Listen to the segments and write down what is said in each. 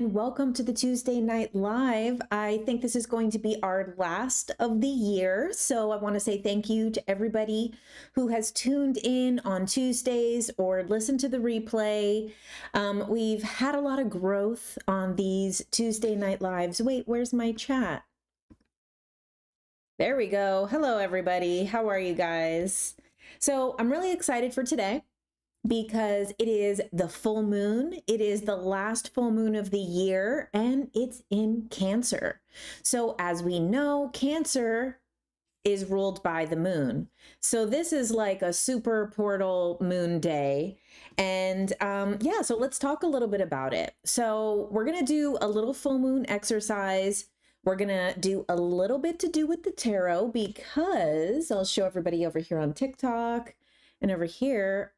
Welcome to the Tuesday Night Live. I think this is going to be our last of the year. So I want to say thank you to everybody who has tuned in on Tuesdays or listened to the replay. We've had a lot of growth on these Tuesday Night Lives. Wait, where's my chat? There we go. Hello, everybody. How are you guys? So I'm really excited for today, because it is the full moon. It is the last full moon of the year, and it's in Cancer. So as we know, Cancer is ruled by the moon. So this is like a super portal moon day. And yeah, so let's talk a little bit about it. So we're going to do a little full moon exercise. We're going to do a little bit to do with the tarot, because I'll show everybody over here on TikTok and over here.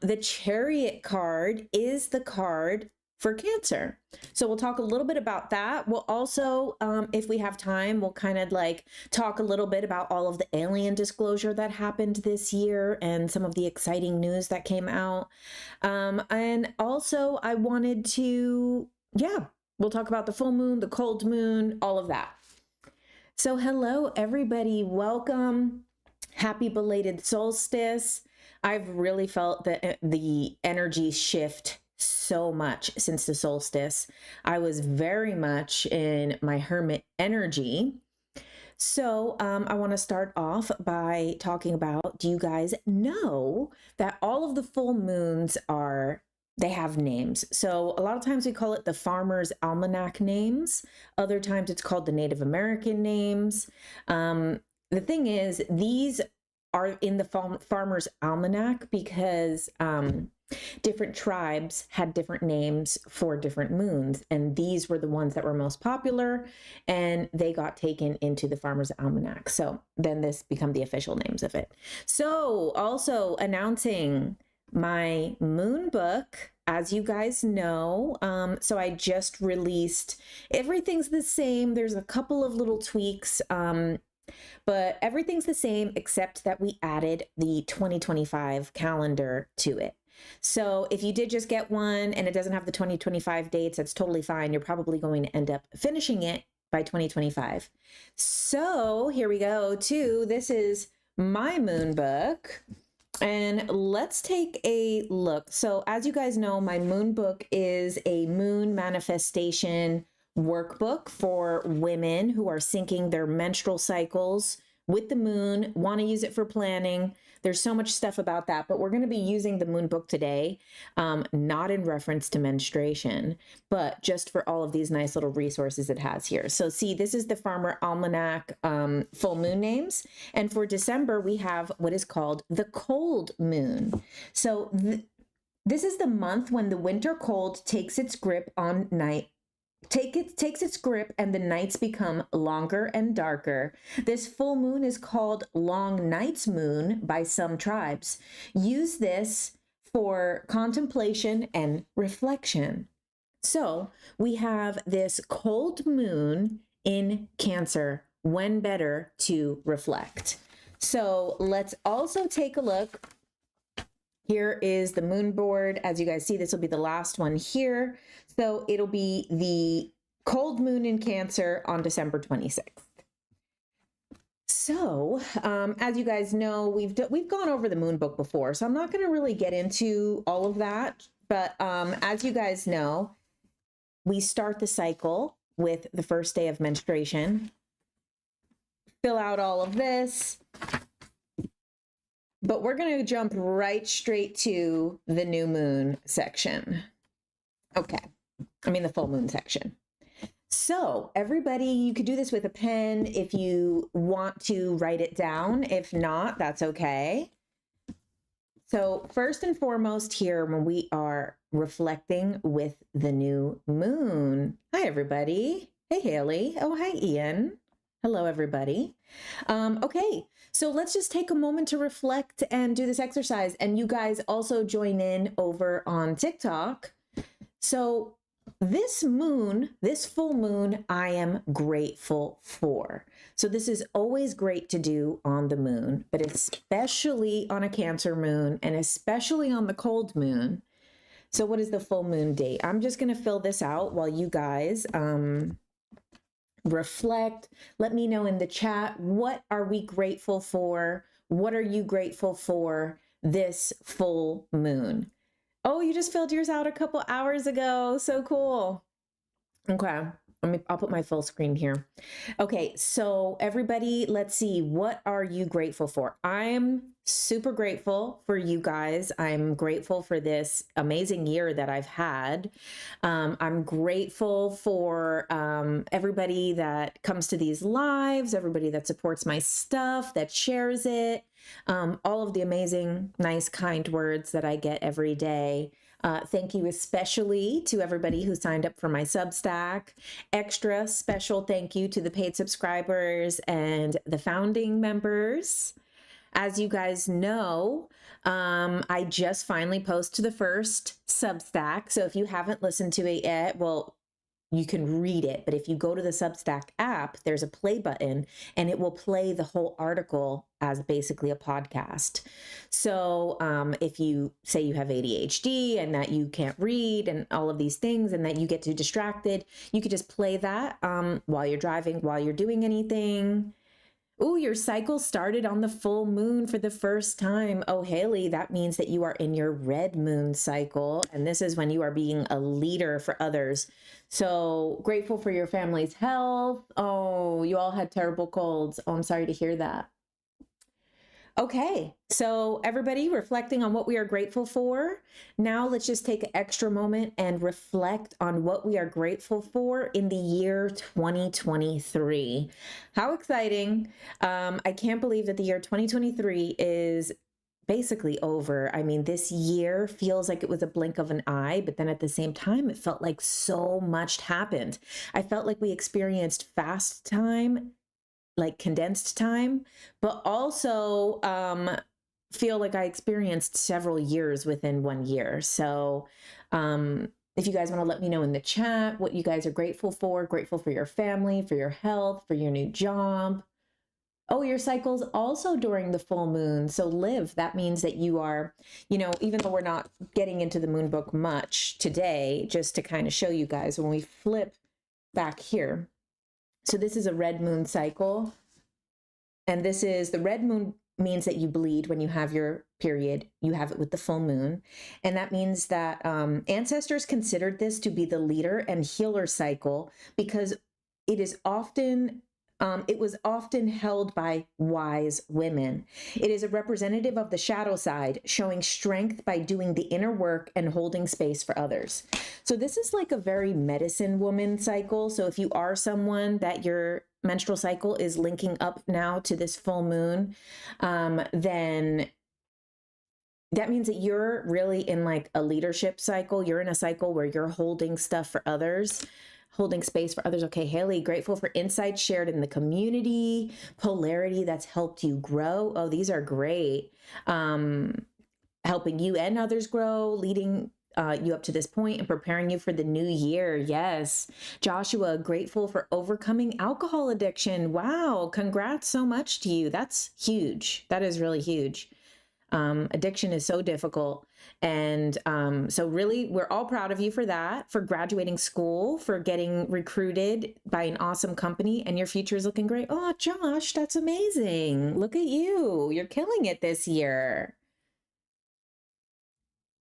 The Chariot card is the card for Cancer. So we'll talk a little bit about that. We'll also, if we have time, we'll kind of like talk a little bit about all of the alien disclosure that happened this year and some of the exciting news that came out. And also I wanted to, we'll talk about the full moon, the cold moon, all of that. So hello, everybody. Welcome. Happy belated solstice. I've really felt the energy shift so much since the solstice. I was very much in my hermit energy. So I want to start off by talking about, do you guys know that all of the full moons they have names? So a lot of times we call it the Farmer's Almanac names. Other times it's called the Native American names. The thing is, these are in the Farmer's Almanac because different tribes had different names for different moons, and these were the ones that were most popular, and they got taken into the Farmer's Almanac. So then this become the official names of it. So also announcing my moon book, as you guys know. So I just released, everything's the same. There's a couple of little tweaks, but everything's the same except that we added the 2025 calendar to it. So if you did just get one and it doesn't have the 2025 dates, that's totally fine. You're probably going to end up finishing it by 2025. So here we go too. This is my moon book. And let's take a look. So as you guys know, my moon book is a moon manifestation workbook for women who are syncing their menstrual cycles with the moon, want to use it for planning. There's so much stuff about that, but we're going to be using the moon book today, not in reference to menstruation, but just for all of these nice little resources it has here. So see, this is the Farmer Almanac full moon names. And for December, we have what is called the cold moon. So this is the month when the winter cold takes its grip on takes its grip and the nights become longer and darker. This full moon is called Long Night's Moon by some tribes. Use this for contemplation and reflection. So we have this cold moon in Cancer, when better to reflect. So let's also take a look. Here is the moon board. As you guys see, this will be the last one here. So it'll be the cold moon in Cancer on December 26th. So as you guys know, we've gone over the moon book before, so I'm not going to really get into all of that. But as you guys know, we start the cycle with the first day of menstruation. Fill out all of this. But we're going to jump right straight to the new moon section. Okay. I mean, the full moon section. So everybody, you could do this with a pen if you want to write it down. If not, that's okay. So first and foremost here, when we are reflecting with the new moon. Hi, everybody. Hey, Haley. Oh, hi, Ian. Hello, everybody. Okay, so let's just take a moment to reflect and do this exercise. And you guys also join in over on TikTok. So this moon, this full moon, I am grateful for. So this is always great to do on the moon, but especially on a Cancer moon and especially on the cold moon. So what is the full moon date? I'm just going to fill this out while you guys reflect. Let me know in the chat, what are we grateful for? What are you grateful for this full moon? Oh, you just filled yours out a couple hours ago. So cool. Okay. I'll put my full screen here. Okay, so everybody, let's see, what are you grateful for? I'm super grateful for you guys. I'm grateful for this amazing year that I've had. I'm grateful for everybody that comes to these lives, everybody that supports my stuff, that shares it, all of the amazing, nice, kind words that I get every day. Thank you especially to everybody who signed up for my Substack. Extra special thank you to the paid subscribers and the founding members. As you guys know, I just finally posted the first Substack. So if you haven't listened to it yet, well, you can read it, but if you go to the Substack app, there's a play button and it will play the whole article as basically a podcast. So if you say you have ADHD and that you can't read and all of these things and that you get too distracted, you could just play that while you're driving, while you're doing anything. Ooh, your cycle started on the full moon for the first time. Oh, Haley, that means that you are in your red moon cycle. And this is when you are being a leader for others. So grateful for your family's health. Oh, you all had terrible colds. Oh, I'm sorry to hear that. Okay, so everybody reflecting on what we are grateful for. Now let's just take an extra moment and reflect on what we are grateful for in the year 2023. How exciting. I can't believe that the year 2023 is basically over. I mean, this year feels like it was a blink of an eye, but then at the same time, it felt like so much happened. I felt like we experienced fast time, like condensed time, but also feel like I experienced several years within 1 year. So if you guys want to let me know in the chat what you guys are grateful for your family, for your health, for your new job. Oh, your cycle's also during the full moon. So live, that means that you are, even though we're not getting into the moon book much today, just to kind of show you guys when we flip back here. So this is a red moon cycle. And this is the red moon means that you bleed when you have your period. You have it with the full moon. And that means that ancestors considered this to be the leader and healer cycle because it is often it was often held by wise women. It is a representative of the shadow side, showing strength by doing the inner work and holding space for others. So this is like a very medicine woman cycle. So if you are someone that your menstrual cycle is linking up now to this full moon, then that means that you're really in like a leadership cycle. You're in a cycle where you're holding stuff for others, holding space for others. Okay, Haley, grateful for insights shared in the community, polarity that's helped you grow. Oh, these are great. Helping you and others grow, leading you up to this point and preparing you for the new year. Yes. Joshua, grateful for overcoming alcohol addiction. Wow. Congrats so much to you. That's huge. That is really huge. Addiction is so difficult. And so really, we're all proud of you for that, for graduating school, for getting recruited by an awesome company, and your future is looking great. Oh, Josh, that's amazing. Look at you. You're killing it this year.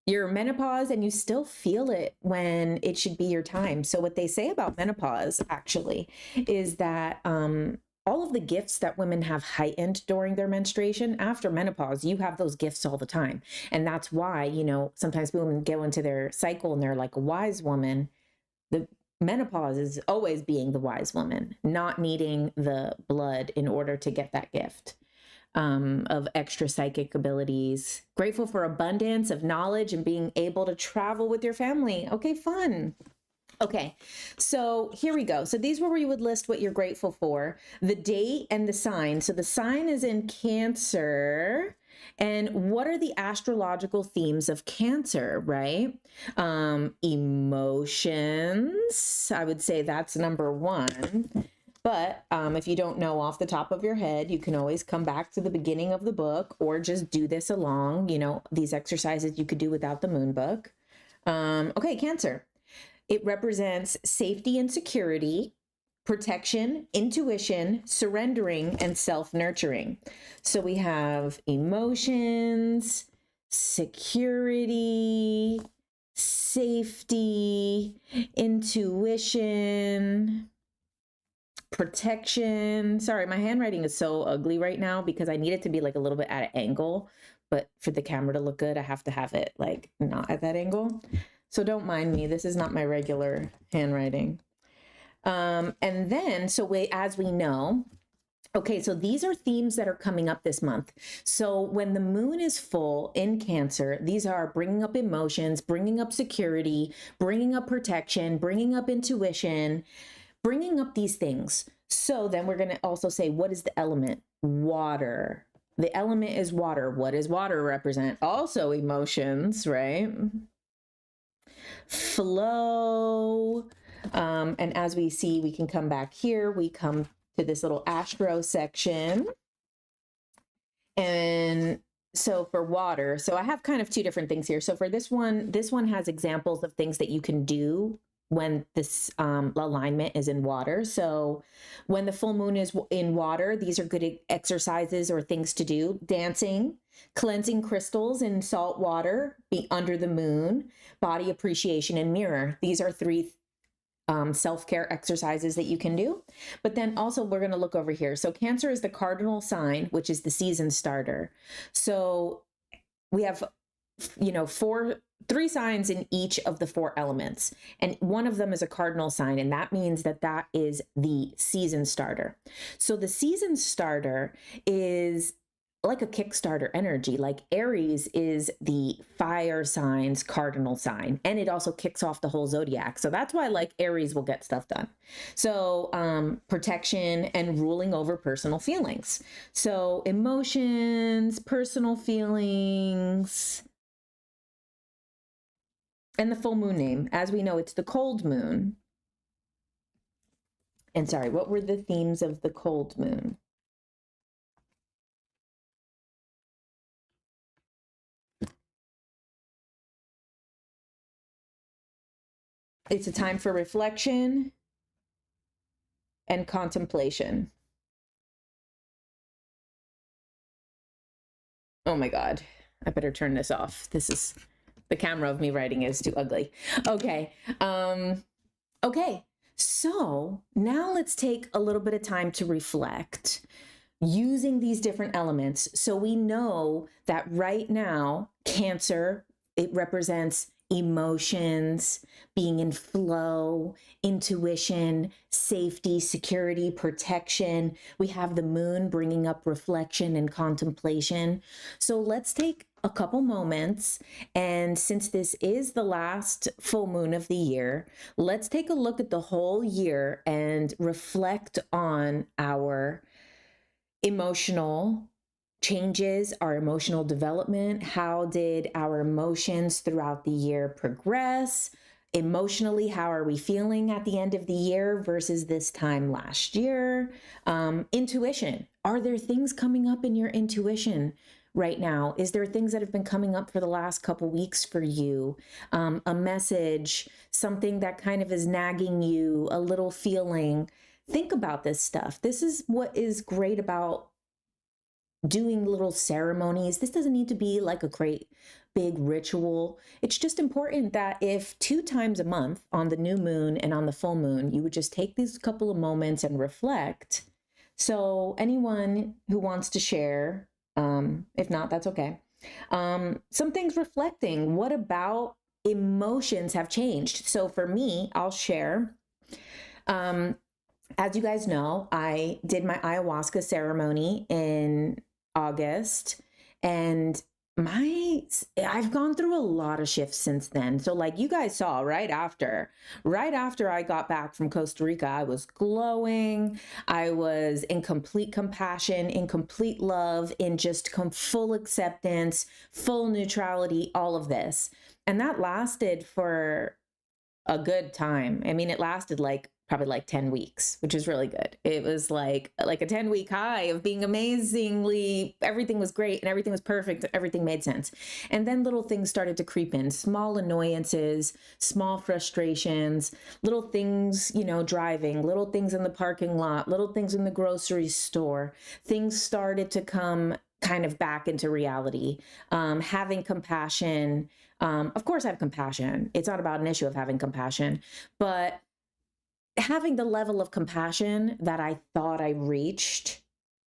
You're menopause and you still feel it when it should be your time. So what they say about menopause actually is that all of the gifts that women have heightened during their menstruation, after menopause, you have those gifts all the time. And that's why, sometimes women go into their cycle and they're like a wise woman. The menopause is always being the wise woman, not needing the blood in order to get that gift of extra psychic abilities. Grateful for abundance of knowledge and being able to travel with your family. Okay, fun. Okay, so here we go. So these were where you would list what you're grateful for, the date and the sign. So the sign is in Cancer. And what are the astrological themes of Cancer, right? Emotions, I would say that's number one. But if you don't know off the top of your head, you can always come back to the beginning of the book or just do this along, these exercises you could do without the moon book. Okay, Cancer. It represents safety and security, protection, intuition, surrendering, and self-nurturing. So we have emotions, security, safety, intuition, protection. Sorry, my handwriting is so ugly right now because I need it to be like a little bit at an angle, but for the camera to look good, I have to have it like not at that angle. So don't mind me. This is not my regular handwriting. And then, as we know, okay, so these are themes that are coming up this month. So when the moon is full in Cancer, these are bringing up emotions, bringing up security, bringing up protection, bringing up intuition, bringing up these things. So then we're going to also say, what is the element? Water. The element is water. What does water represent? Also emotions, right? Flow. And as we see, we can come back here. We come to this little astro section. And so for water, so I have kind of two different things here. So for this one has examples of things that you can do when this alignment is in water. So when the full moon is in water, these are good exercises or things to do. Dancing, cleansing crystals in salt water, be under the moon, body appreciation, and mirror. These are three self-care exercises that you can do. But then also we're going to look over here. So Cancer is the cardinal sign, which is the season starter. So we have, you know, three signs in each of the four elements, and one of them is a cardinal sign, and that means that that is the season starter. So the season starter is like a Kickstarter energy. Like Aries is the fire signs cardinal sign, and it also kicks off the whole zodiac. So that's why like Aries will get stuff done. So protection and ruling over personal feelings. So emotions, personal feelings, and the full moon name. As we know, it's the cold moon. And sorry, what were the themes of the cold moon? It's a time for reflection and contemplation. Oh my God, I better turn this off. The camera of me writing is too ugly. Okay. Okay. So now let's take a little bit of time to reflect using these different elements. So we know that right now, Cancer, it represents emotions, being in flow, intuition, safety, security, protection. We have the moon bringing up reflection and contemplation. So let's take a couple moments, and since this is the last full moon of the year, let's take a look at the whole year and reflect on our emotional changes, our emotional development. How did our emotions throughout the year progress? Emotionally, how are we feeling at the end of the year versus this time last year? Intuition. Are there things coming up in your intuition right now? Is there things that have been coming up for the last couple weeks for you? A message, something that kind of is nagging you, a little feeling. Think about this stuff. This is what is great about doing little ceremonies. This doesn't need to be like a great big ritual. It's just important that if 2 times a month on the new moon and on the full moon, you would just take these couple of moments and reflect. So anyone who wants to share, if not, that's okay. Some things reflecting, what about emotions have changed? So for me, I'll share. As you guys know, I did my ayahuasca ceremony in August, and I've gone through a lot of shifts since then. So like you guys saw right after I got back from Costa Rica, I was glowing. I was in complete compassion, in complete love, in just full acceptance, full neutrality, all of this. And that lasted for a good time. I mean, it lasted like probably like 10 weeks, which is really good. It was like a 10-week high of being amazingly, everything was great and everything was perfect. Everything made sense. And then little things started to creep in, small annoyances, small frustrations, little things, driving, little things in the parking lot, little things in the grocery store. Things started to come kind of back into reality. Having compassion. Of course, I have compassion. It's not about an issue of having compassion, but having the level of compassion that I thought I reached,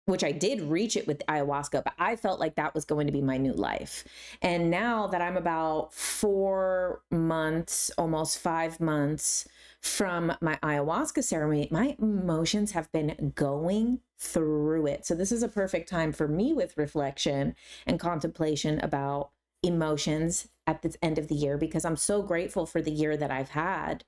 which I did reach it with ayahuasca, but I felt like that was going to be my new life. And now that I'm about 4 months, almost 5 months from my ayahuasca ceremony, my emotions have been going through it. So this is a perfect time for me with reflection and contemplation about emotions at the end of the year, because I'm so grateful for the year that I've had.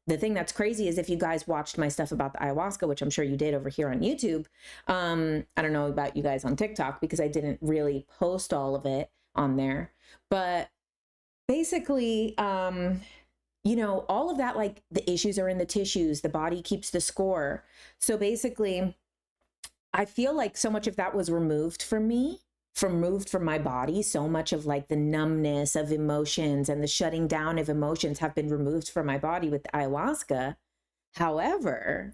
The thing that's crazy is if you guys watched my stuff about the ayahuasca, which I'm sure you did over here on YouTube, I don't know about you guys on TikTok because I didn't really post all of it on there, but basically, all of that, like the issues are in the tissues, the body keeps the score. So basically, I feel like so much of that was removed from me, removed from my body. So much of like the numbness of emotions and the shutting down of emotions have been removed from my body with ayahuasca. However,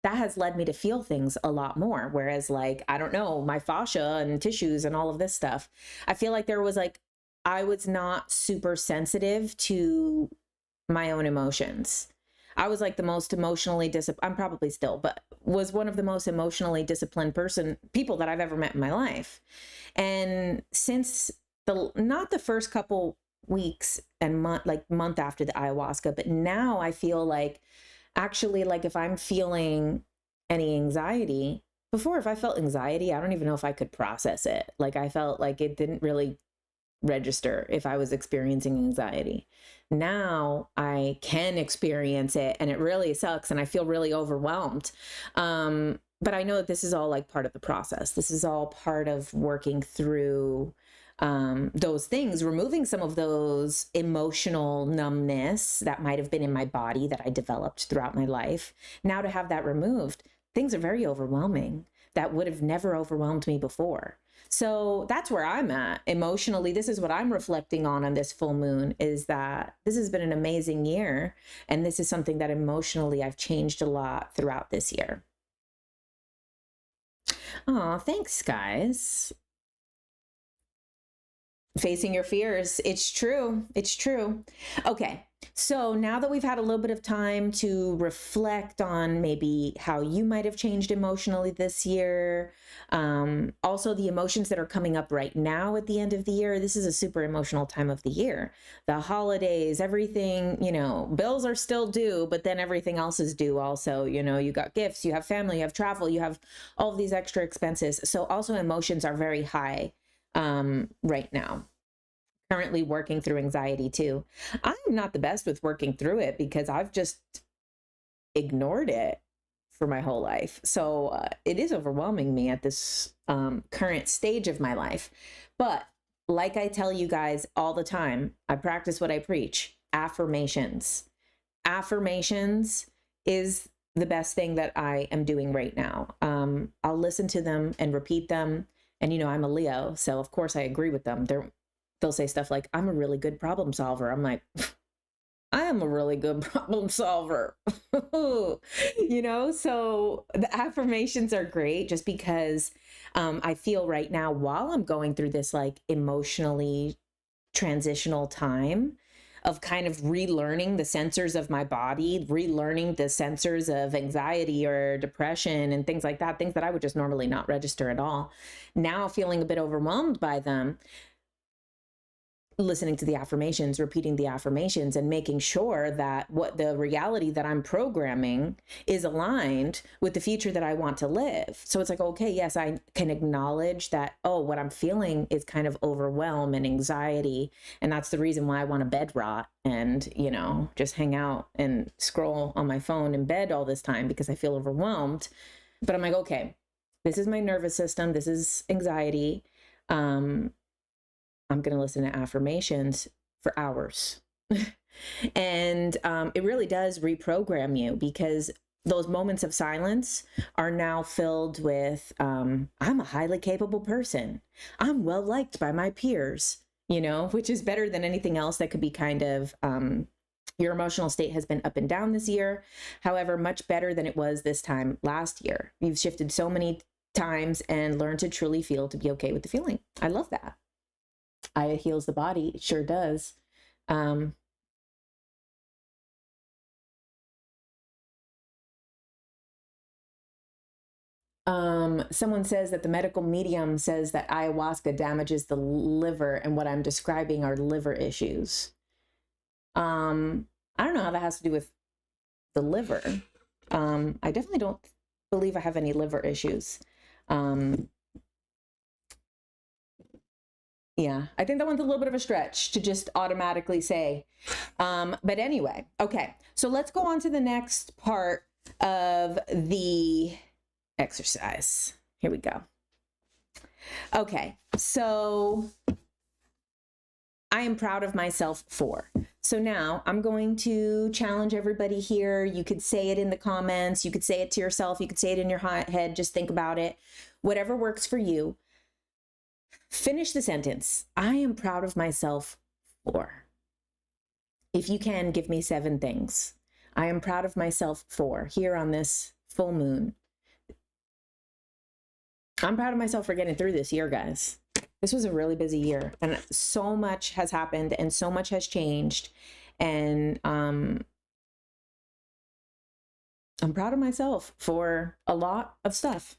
that has led me to feel things a lot more. Whereas like, I don't know, my fascia and tissues and all of this stuff, I feel like I was not super sensitive to my own emotions. I was like the most emotionally disciplined, I'm probably still, but was one of the most emotionally disciplined people that I've ever met in my life. And since not the first couple weeks and month after the ayahuasca, but now I feel like actually, like if I'm feeling any anxiety, before if I felt anxiety, I don't even know if I could process it. Like I felt like it didn't really register if I was experiencing anxiety. Now I can experience it and it really sucks and I feel really overwhelmed. But I know that this is all like part of the process. This is all part of working through those things, removing some of those emotional numbness that might have been in my body that I developed throughout my life. Now to have that removed, things are very overwhelming. That would have never overwhelmed me before. So that's where I'm at emotionally. This is what I'm reflecting on this full moon, is that this has been an amazing year. And this is something that emotionally I've changed a lot throughout this year. Oh, thanks, guys. Facing your fears. It's true. It's true. Okay. So now that we've had a little bit of time to reflect on maybe how you might have changed emotionally this year, also the emotions that are coming up right now at the end of the year, this is a super emotional time of the year. The holidays, everything, bills are still due, but then everything else is due also. You got gifts, you have family, you have travel, you have all of these extra expenses. So also emotions are very high right now. Currently working through anxiety too. I'm not the best with working through it because I've just ignored it for my whole life. So it is overwhelming me at this current stage of my life. But like I tell you guys all the time, I practice what I preach. Affirmations. Affirmations is the best thing that I am doing right now. I'll listen to them and repeat them. And, I'm a Leo, so of course I agree with them. They'll say stuff like, I'm a really good problem solver. I'm like, I am a really good problem solver. So the affirmations are great just because I feel right now while I'm going through this like emotionally transitional time of kind of relearning the sensors of my body, relearning the sensors of anxiety or depression and things like that, things that I would just normally not register at all. Now feeling a bit overwhelmed by them, listening to the affirmations, repeating the affirmations, and making sure that what the reality that I'm programming is aligned with the future that I want to live. So it's like, okay, yes, I can acknowledge that, what I'm feeling is kind of overwhelm and anxiety. And that's the reason why I want to bed rot and, just hang out and scroll on my phone in bed all this time because I feel overwhelmed. But I'm like, okay, this is my nervous system. This is anxiety. I'm going to listen to affirmations for hours. And it really does reprogram you, because those moments of silence are now filled with, I'm a highly capable person. I'm well liked by my peers, you know, which is better than anything else that could be kind of, your emotional state has been up and down this year. However, much better than it was this time last year. You've shifted so many times and learned to truly feel, to be okay with the feeling. I love that. It heals the body. It sure does. Someone says that the medical medium says that ayahuasca damages the liver, and what I'm describing are liver issues. I don't know how that has to do with the liver. I definitely don't believe I have any liver issues. Yeah, I think that one's a little bit of a stretch to just automatically say. But anyway, okay. So let's go on to the next part of the exercise. Here we go. Okay, so I am proud of myself for. So now I'm going to challenge everybody here. You could say it in the comments. You could say it to yourself. You could say it in your head. Just think about it. Whatever works for you. Finish the sentence. I am proud of myself for. If you can, give me 7 things. I am proud of myself for, here on this full moon. I'm proud of myself for getting through this year, guys. This was a really busy year, and so much has happened and so much has changed. And I'm proud of myself for a lot of stuff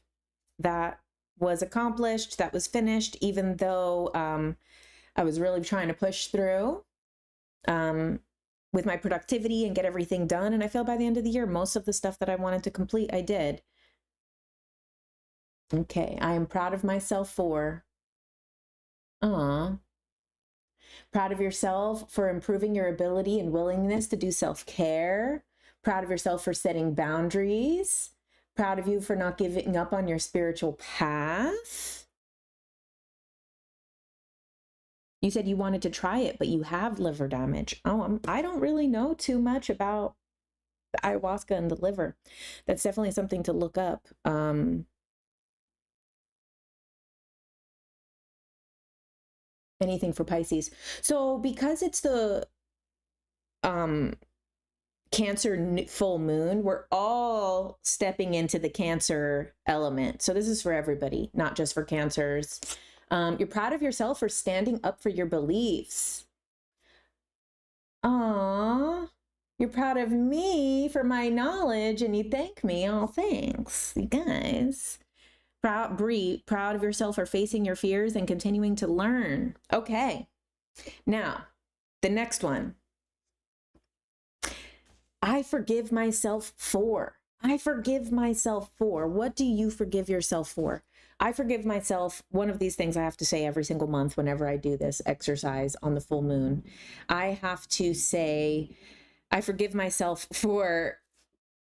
that was accomplished, that was finished, even though I was really trying to push through with my productivity and get everything done. And I feel by the end of the year, most of the stuff that I wanted to complete, I did. Okay, I am proud of myself for, proud of yourself for improving your ability and willingness to do self-care. Proud of yourself for setting boundaries. Proud of you for not giving up on your spiritual path. You said you wanted to try it, but you have liver damage. Oh, I don't really know too much about the ayahuasca and the liver. That's definitely something to look up. Anything for Pisces. So because it's the Cancer full moon, we're all stepping into the Cancer element. So this is for everybody, not just for Cancers. You're proud of yourself for standing up for your beliefs. Aww. You're proud of me for my knowledge, and you thank me. Oh, thanks, you guys. Proud of yourself for facing your fears and continuing to learn. Okay, now the next one. I forgive myself for. I forgive myself for. What do you forgive yourself for? I forgive myself. One of these things I have to say every single month whenever I do this exercise on the full moon. I have to say, I forgive myself for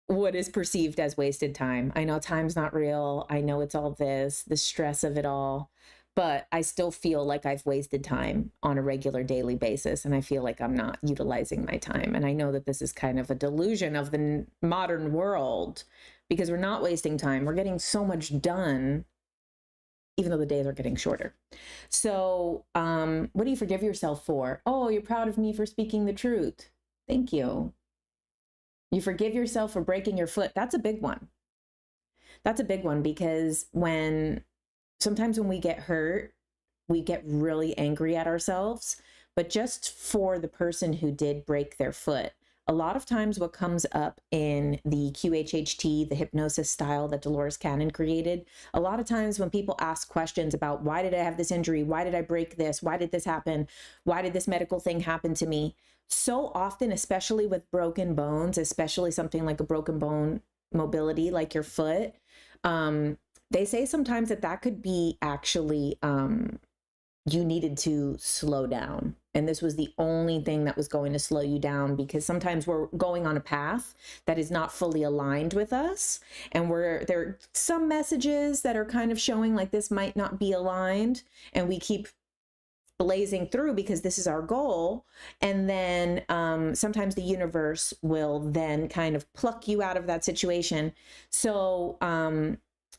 what is perceived as wasted time. I know time's not real. I know it's all this, the stress of it all, but I still feel like I've wasted time on a regular daily basis. And I feel like I'm not utilizing my time. And I know that this is kind of a delusion of the modern world, because we're not wasting time. We're getting so much done, even though the days are getting shorter. So what do you forgive yourself for? Oh, you're proud of me for speaking the truth. Thank you. You forgive yourself for breaking your foot. That's a big one. That's a big one, because sometimes when we get hurt, we get really angry at ourselves. But just for the person who did break their foot, a lot of times what comes up in the QHHT, the hypnosis style that Dolores Cannon created, a lot of times when people ask questions about, why did I have this injury? Why did I break this? Why did this happen? Why did this medical thing happen to me? So often, especially with broken bones, especially something like a broken bone mobility, like your foot, they say sometimes that could be actually, you needed to slow down. And this was the only thing that was going to slow you down, because sometimes we're going on a path that is not fully aligned with us. And there are some messages that are kind of showing like this might not be aligned. And we keep blazing through because this is our goal. And then sometimes the universe will then kind of pluck you out of that situation. So,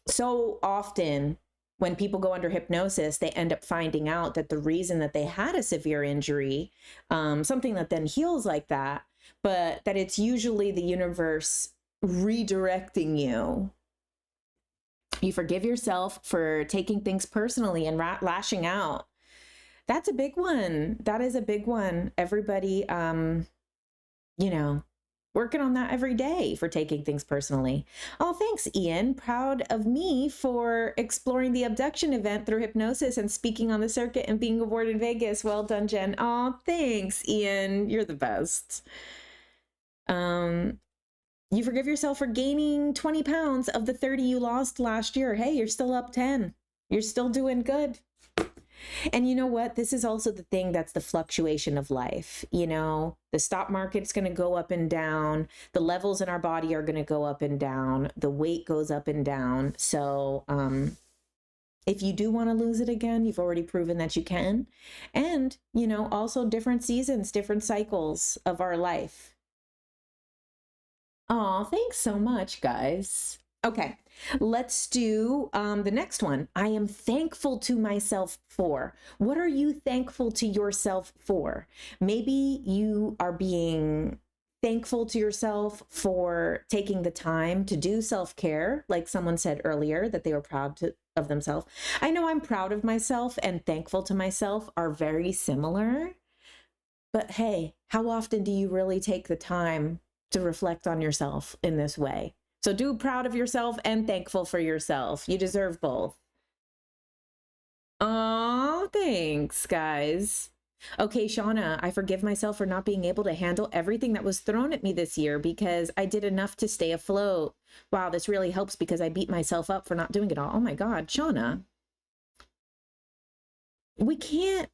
so often when people go under hypnosis, they end up finding out that the reason that they had a severe injury, something that then heals like that, but that it's usually the universe redirecting you. You forgive yourself for taking things personally and lashing out. That's a big one. That is a big one. Everybody, you know, working on that every day for taking things personally. Oh, thanks, Ian. Proud of me for exploring the abduction event through hypnosis and speaking on the circuit and being awarded in Vegas. Well done, Jen. Oh, thanks, Ian. You're the best. You forgive yourself for gaining 20 pounds of the 30 you lost last year. Hey, you're still up 10. You're still doing good. And you know what? This is also the thing that's the fluctuation of life. You know, the stock market's going to go up and down. The levels in our body are going to go up and down. The weight goes up and down. So, if you do want to lose it again, you've already proven that you can. And, you know, also different seasons, different cycles of our life. Oh, thanks so much, guys. Okay, let's do the next one. I am thankful to myself for. What are you thankful to yourself for? Maybe you are being thankful to yourself for taking the time to do self-care, like someone said earlier that they were proud of themselves. I know I'm proud of myself and thankful to myself are very similar. But hey, how often do you really take the time to reflect on yourself in this way? So do proud of yourself and thankful for yourself. You deserve both. Oh, thanks, guys. Okay, Shauna, I forgive myself for not being able to handle everything that was thrown at me this year because I did enough to stay afloat. Wow, this really helps because I beat myself up for not doing it all. Oh my God, Shauna. We can't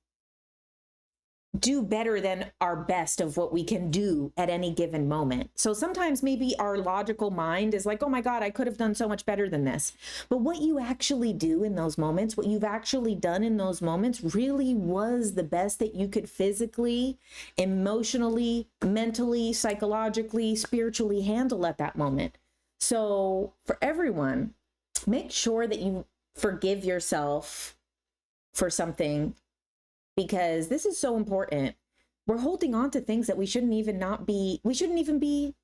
do better than our best of what we can do at any given moment. So sometimes maybe our logical mind is like, oh my God, I could have done so much better than this. But what you actually do in those moments, what you've actually done in those moments really was the best that you could physically, emotionally, mentally, psychologically, spiritually handle at that moment. So for everyone, make sure that you forgive yourself for something, because this is so important. We're holding on to things that we shouldn't even be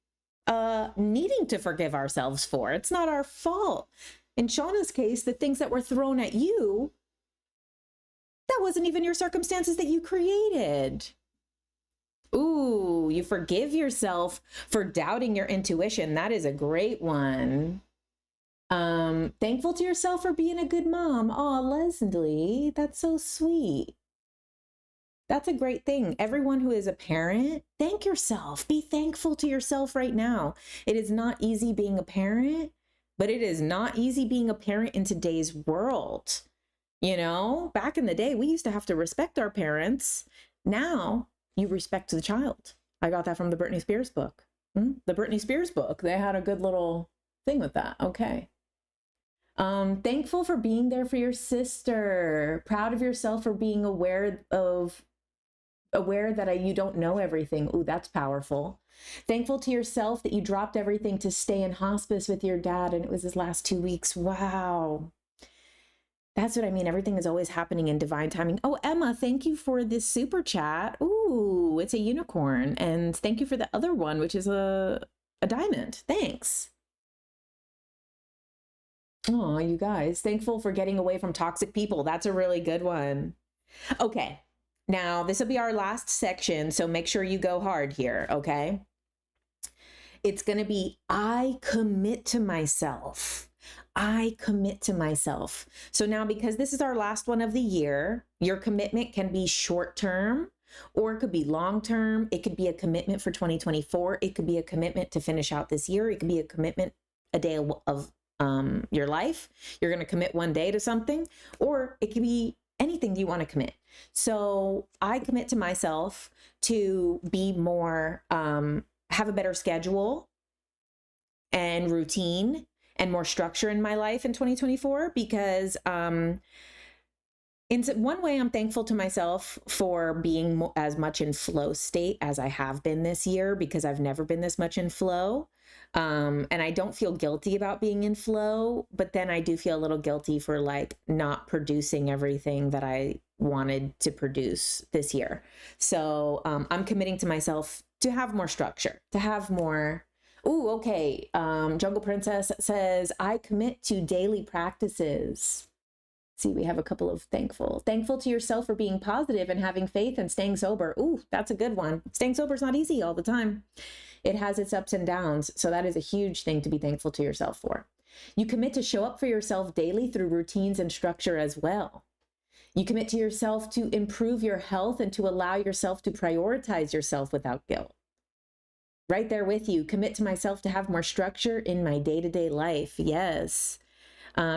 needing to forgive ourselves for. It's not our fault. In Shauna's case, the things that were thrown at you, that wasn't even your circumstances that you created. Ooh, you forgive yourself for doubting your intuition. That is a great one. Thankful to yourself for being a good mom. Oh, Leslie, that's so sweet. That's a great thing. Everyone who is a parent, thank yourself. Be thankful to yourself right now. It is not easy being a parent, but it is not easy being a parent in today's world. You know, back in the day, we used to have to respect our parents. Now you respect the child. I got that from the Britney Spears book. The Britney Spears book. They had a good little thing with that. Okay. Thankful for being there for your sister. Proud of yourself for being aware that you don't know everything. Ooh, that's powerful. Thankful to yourself that you dropped everything to stay in hospice with your dad and it was his last 2 weeks. Wow. That's what I mean. Everything is always happening in divine timing. Oh, Emma, thank you for this super chat. Ooh, it's a unicorn. And thank you for the other one, which is a diamond. Thanks. Oh, you guys, thankful for getting away from toxic people. That's a really good one. Okay. Now, this will be our last section, so make sure you go hard here, okay? It's going to be, I commit to myself. I commit to myself. So now, because this is our last one of the year, your commitment can be short-term or it could be long-term. It could be a commitment for 2024. It could be a commitment to finish out this year. It could be a commitment a day of your life. You're going to commit one day to something, or it could be anything you want to commit. So I commit to myself to be more, have a better schedule and routine and more structure in my life in 2024, because In one way, I'm thankful to myself for being as much in flow state as I have been this year, because I've never been this much in flow. And I don't feel guilty about being in flow, but then I do feel a little guilty for like not producing everything that I wanted to produce this year. So I'm committing to myself to have more structure, to have more. Ooh, okay. Jungle Princess says, I commit to daily practices. See, we have a couple of thankful to yourself for being positive and having faith and staying sober. Ooh, that's a good one. Staying sober is not easy all the time. It has its ups and downs. So that is a huge thing to be thankful to yourself for. You commit to show up for yourself daily through routines and structure as well. You commit to yourself to improve your health and to allow yourself to prioritize yourself without guilt. Right there with you. Commit to myself to have more structure in my day-to-day life. Yes.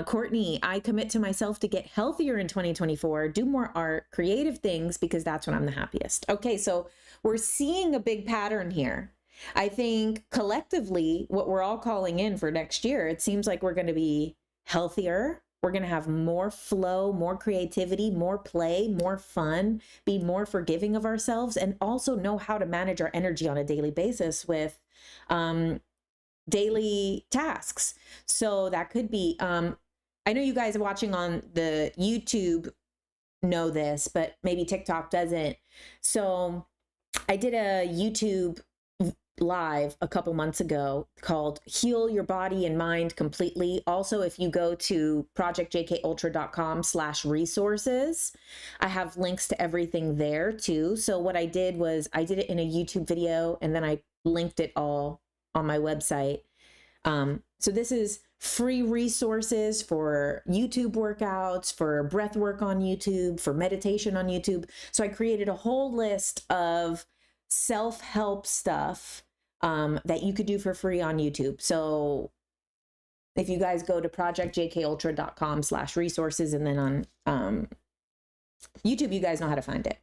Courtney, I commit to myself to get healthier in 2024, do more art, creative things, because that's when I'm the happiest. Okay, so we're seeing a big pattern here. I think collectively, what we're all calling in for next year, it seems like we're going to be healthier. We're going to have more flow, more creativity, more play, more fun, be more forgiving of ourselves, and also know how to manage our energy on a daily basis with daily tasks. So that could be, I know you guys watching on the YouTube know this, but maybe TikTok doesn't. So I did a YouTube live a couple months ago called Heal Your Body and Mind Completely. Also, if you go to projectjkultra.com/resources, I have links to everything there too. So what I did was I did it in a YouTube video and then I linked it all on my website. So this is free resources for YouTube workouts, for breath work on YouTube, for meditation on YouTube. So I created a whole list of self-help stuff that you could do for free on YouTube. So if you guys go to projectjkultra.com/resources and then on YouTube, you guys know how to find it.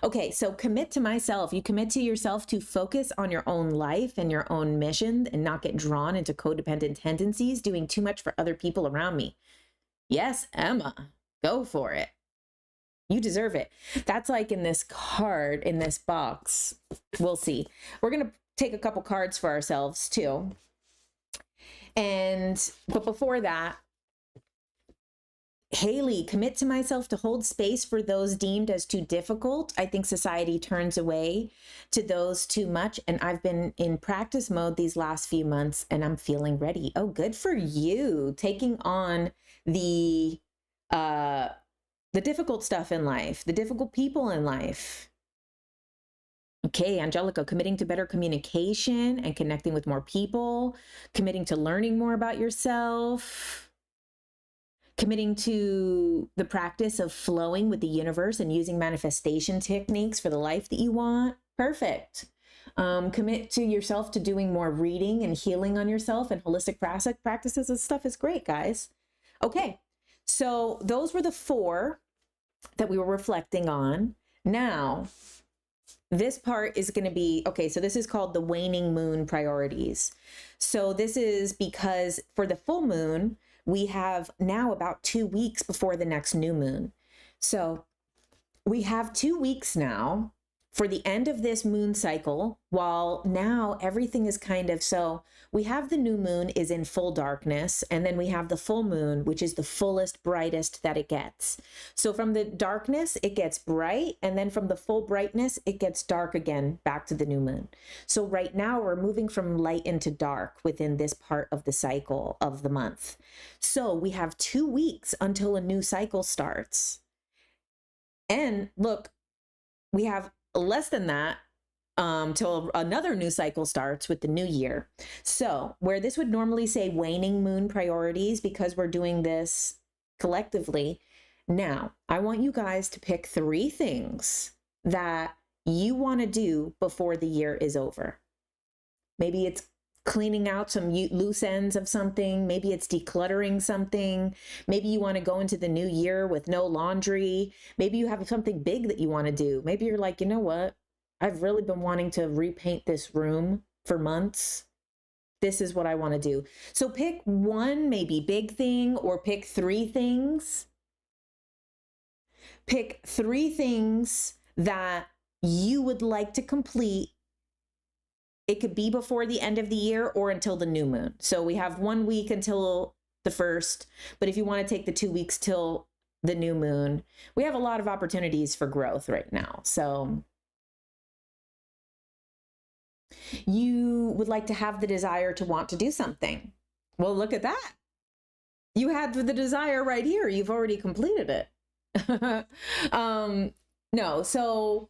Okay, so commit to myself. You commit to yourself to focus on your own life and your own mission and not get drawn into codependent tendencies, doing too much for other people around me. Yes, Emma, go for it. You deserve it. That's like in this card, in this box. We'll see. We're going to take a couple cards for ourselves too. But before that, Haley, commit to myself to hold space for those deemed as too difficult. I think society turns away to those too much. And I've been in practice mode these last few months and I'm feeling ready. Oh, good for you. Taking on the difficult stuff in life, the difficult people in life. Okay, Angelica, committing to better communication and connecting with more people, committing to learning more about yourself, committing to the practice of flowing with the universe and using manifestation techniques for the life that you want. Perfect. Commit to yourself to doing more reading and healing on yourself and holistic practices and stuff is great, guys. Okay, so those were the 4 that we were reflecting on. Now, this part is going to be, okay, so this is called the waning moon priorities. So this is because for the full moon, we have now about 2 weeks before the next new moon. So we have 2 weeks now for the end of this moon cycle, while now everything is kind of, so we have the new moon is in full darkness, and then we have the full moon, which is the fullest, brightest that it gets. So from the darkness, it gets bright, and then from the full brightness, it gets dark again, back to the new moon. So right now we're moving from light into dark within this part of the cycle of the month. So we have 2 weeks until a new cycle starts. And look, we have less than that till another new cycle starts with the new year. So where this would normally say waning moon priorities, because we're doing this collectively, now I want you guys to pick 3 things that you want to do before the year is over. Maybe it's cleaning out some loose ends of something. Maybe it's decluttering something. Maybe you want to go into the new year with no laundry. Maybe you have something big that you want to do. Maybe you're like, you know what? I've really been wanting to repaint this room for months. This is what I want to do. So pick one maybe big thing, or pick 3 things Pick 3 things that you would like to complete. It could be before the end of the year or until the new moon. So we have 1 week until the 1st, but if you want to take the 2 weeks till the new moon, we have a lot of opportunities for growth right now. So you would like to have the desire to want to do something. Well, look at that. You had the desire right here. You've already completed it. No, so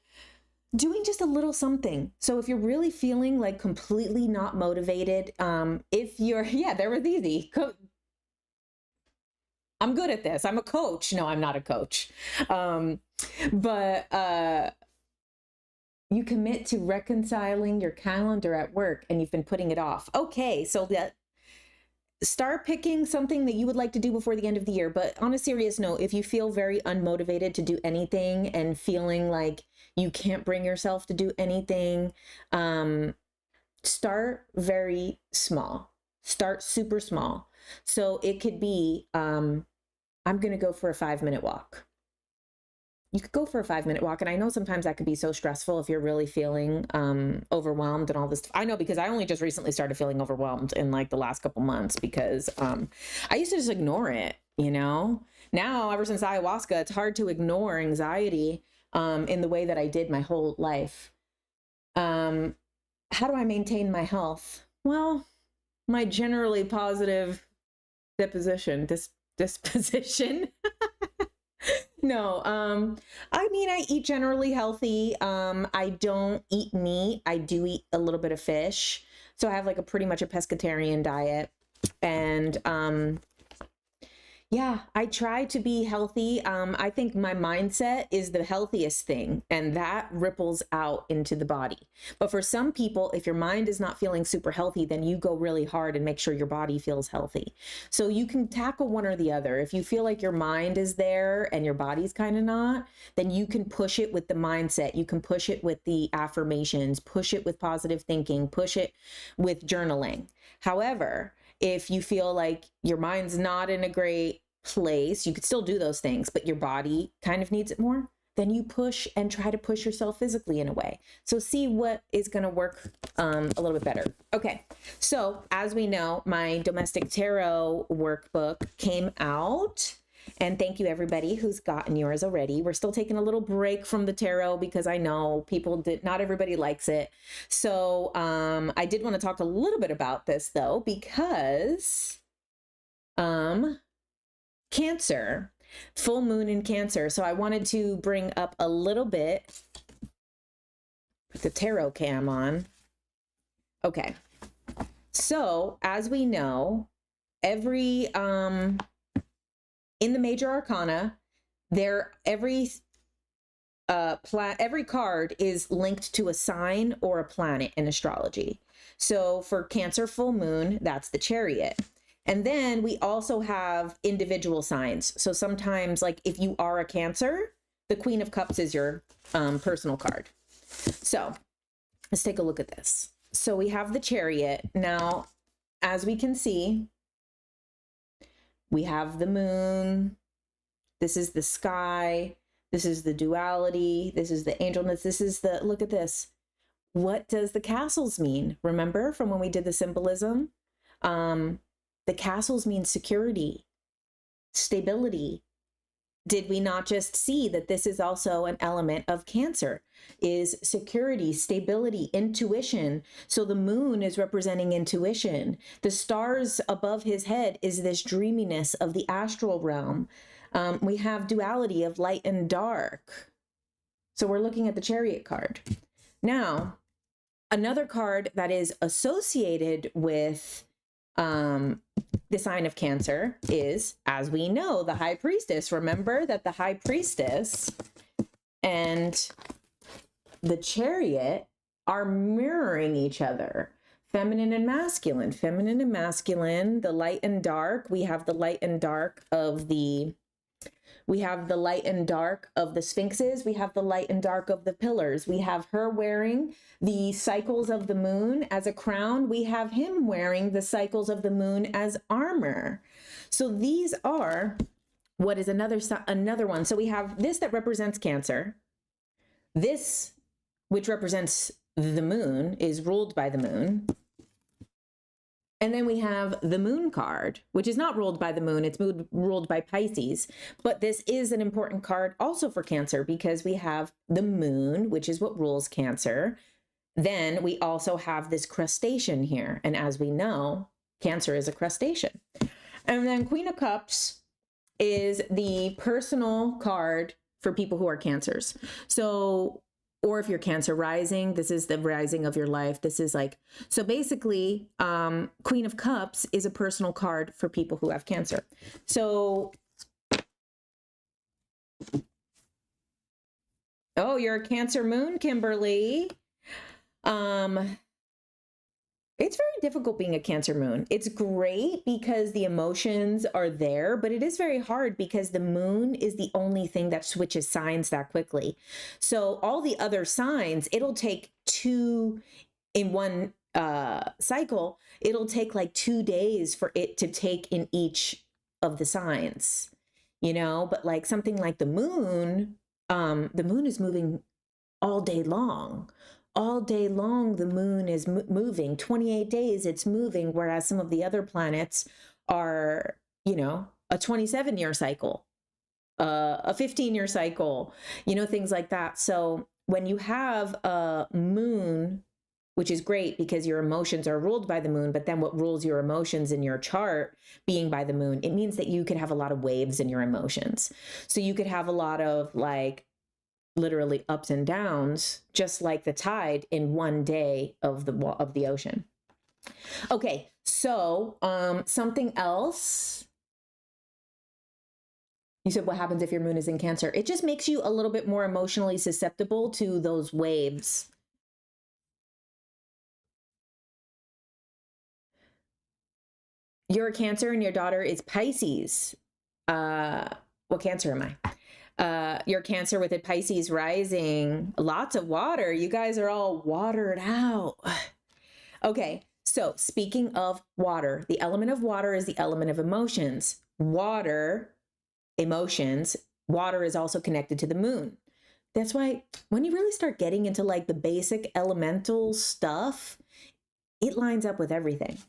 doing just a little something. So if you're really feeling like completely not motivated, if you're, yeah, there was easy. I'm good at this. I'm a coach. No, I'm not a coach. But you commit to reconciling your calendar at work and you've been putting it off. Okay, so that start picking something that you would like to do before the end of the year. But on a serious note, if you feel very unmotivated to do anything and feeling like you can't bring yourself to do anything, start very small. Start super small. So it could be, I'm going to go for a 5-minute walk. You could go for a 5-minute walk. And I know sometimes that could be so stressful if you're really feeling overwhelmed and all this. I know, because I only just recently started feeling overwhelmed in like the last couple months, because I used to just ignore it, you know. Now, ever since ayahuasca, it's hard to ignore anxiety in the way that I did my whole life. How do I maintain my health? Well, my generally positive disposition. No, I mean, I eat generally healthy. I don't eat meat. I do eat a little bit of fish. So I have like a pretty much a pescatarian diet. And yeah, I try to be healthy. I think my mindset is the healthiest thing, and that ripples out into the body. But for some people, if your mind is not feeling super healthy, then you go really hard and make sure your body feels healthy. So you can tackle one or the other. If you feel like your mind is there and your body's kind of not, then you can push it with the mindset. You can push it with the affirmations, push it with positive thinking, push it with journaling. However, if you feel like your mind's not in a great place, you could still do those things, but your body kind of needs it more, then you push and try to push yourself physically in a way. So see what is going to work a little bit better. Okay, so as we know, my domestic tarot workbook came out, and thank you everybody who's gotten yours already. We're still taking a little break from the tarot because I know not everybody likes it. So I did want to talk a little bit about this though, because Cancer, full moon in Cancer. So I wanted to bring up a little bit, put the tarot cam on. Okay. So as we know, every, in the major arcana, every card is linked to a sign or a planet in astrology. So for Cancer full moon, that's the Chariot. And then we also have individual signs. So sometimes, like if you are a Cancer, the Queen of Cups is your personal card. So let's take a look at this. So we have the Chariot. Now, as we can see, we have the moon. This is the sky. This is the duality. This is the angelness. This is the, look at this. What does the castles mean? Remember from when we did the symbolism? The castles mean security, stability. Did we not just see that this is also an element of Cancer, is security, stability, intuition? So the moon is representing intuition. The stars above his head is this dreaminess of the astral realm. We have duality of light and dark. So we're looking at the Chariot card. Now, another card that is associated with the sign of Cancer is, as we know, the High Priestess. Remember that the High Priestess and the Chariot are mirroring each other. Feminine and masculine, the light and dark. We have the light and dark of the sphinxes. We have the light and dark of the pillars. We have her wearing the cycles of the moon as a crown. We have him wearing the cycles of the moon as armor. So these are What is another one? So we have this that represents Cancer. This, which represents the moon, is ruled by the moon. And then we have the moon card, which is not ruled by the moon. It's ruled by Pisces. But this is an important card also for Cancer because we have the moon, which is what rules Cancer. Then we also have this crustacean here. And as we know, Cancer is a crustacean. And then Queen of Cups is the personal card for people who are Cancers. So, or if you're Cancer rising, this is the rising of your life. This is like, so basically, Queen of Cups is a personal card for people who have Cancer. So, oh, you're a Cancer moon, Kimberly. It's very difficult being a Cancer moon. It's great because the emotions are there, but it is very hard because the moon is the only thing that switches signs that quickly. So all the other signs, it'll take two in one cycle. It'll take like 2 days for it to take in each of the signs, you know, but like something like the moon is moving all day long. All day long, the moon is moving. 28 days, it's moving, whereas some of the other planets are, you know, a 27-year cycle, a 15-year cycle, you know, things like that. So when you have a moon, which is great because your emotions are ruled by the moon, but then what rules your emotions in your chart being by the moon, it means that you could have a lot of waves in your emotions. So you could have a lot of like, literally ups and downs, just like the tide in one day of the ocean. Okay, so something else. You said what happens if your moon is in Cancer? It just makes you a little bit more emotionally susceptible to those waves. You're a Cancer and your daughter is Pisces. What Cancer am I? Your Cancer with a Pisces rising, lots of water. You guys are all watered out. Okay, so speaking of water, the element of water is the element of emotions. Water, emotions, water is also connected to the moon. That's why when you really start getting into like the basic elemental stuff, it lines up with everything.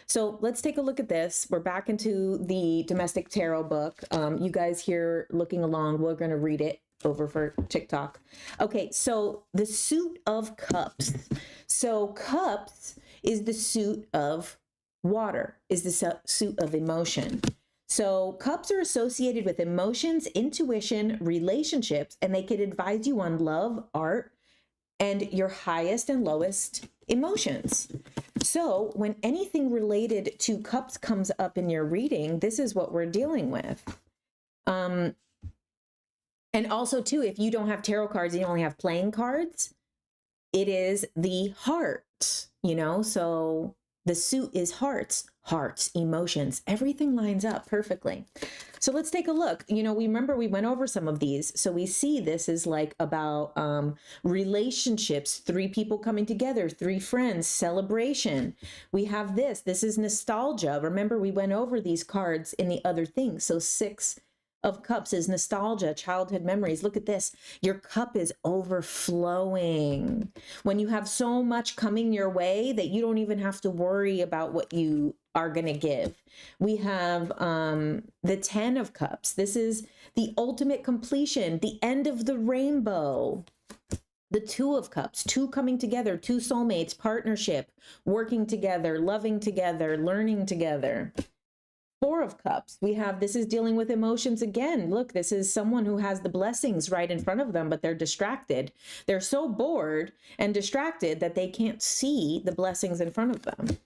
So let's take a look at this. We're back into the domestic tarot book. You guys here looking along, we're going to read it over for TikTok. Okay, so the suit of cups. So cups is the suit of water, is the suit of emotion. So cups are associated with emotions, intuition, relationships, and they can advise you on love, art, and your highest and lowest emotions. So when anything related to cups comes up in your reading, this is what we're dealing with. And also too, if you don't have tarot cards, you only have playing cards, it is the heart, you know, so the suit is hearts, emotions, everything lines up perfectly. So let's take a look. You know, we went over some of these. So we see this is like about relationships, 3 people coming together, 3 friends, celebration. We have this is nostalgia. Remember, we went over these cards in the other things. So 6 of Cups is nostalgia, childhood memories. Look at this. Your cup is overflowing. When you have so much coming your way that you don't even have to worry about what you are going to give. We have the 10 of Cups. This is the ultimate completion, the end of the rainbow. The 2 of Cups, 2 coming together, 2 soulmates, partnership, working together, loving together, learning together. 4 of Cups, we have, this is dealing with emotions again. Look, this is someone who has the blessings right in front of them, but they're distracted. They're so bored and distracted that they can't see the blessings in front of them.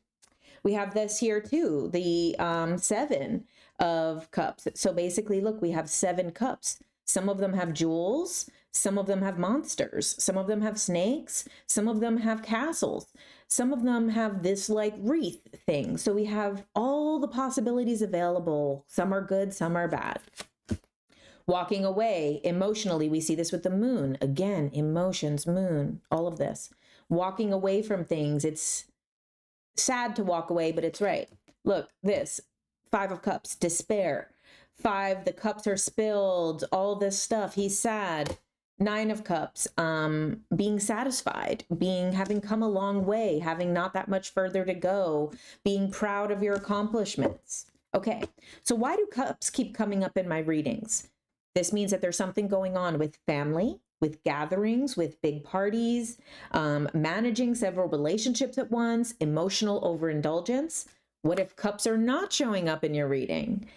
We have this here too, the 7 of Cups. So basically, look, we have 7 cups. Some of them have jewels. Some of them have monsters. Some of them have snakes. Some of them have castles. Some of them have this like wreath thing. So we have all the possibilities available. Some are good, some are bad. Walking away emotionally, we see this with the moon. Again, emotions, moon, all of this. Walking away from things. It's sad to walk away, but it's right. Look, this 5 of Cups, despair. 5, the cups are spilled, all this stuff. He's sad. 9 of Cups, being satisfied, having come a long way, having not that much further to go, being proud of your accomplishments. Okay, so why do cups keep coming up in my readings? This means that there's something going on with family, with gatherings, with big parties, managing several relationships at once, emotional overindulgence. What if cups are not showing up in your reading?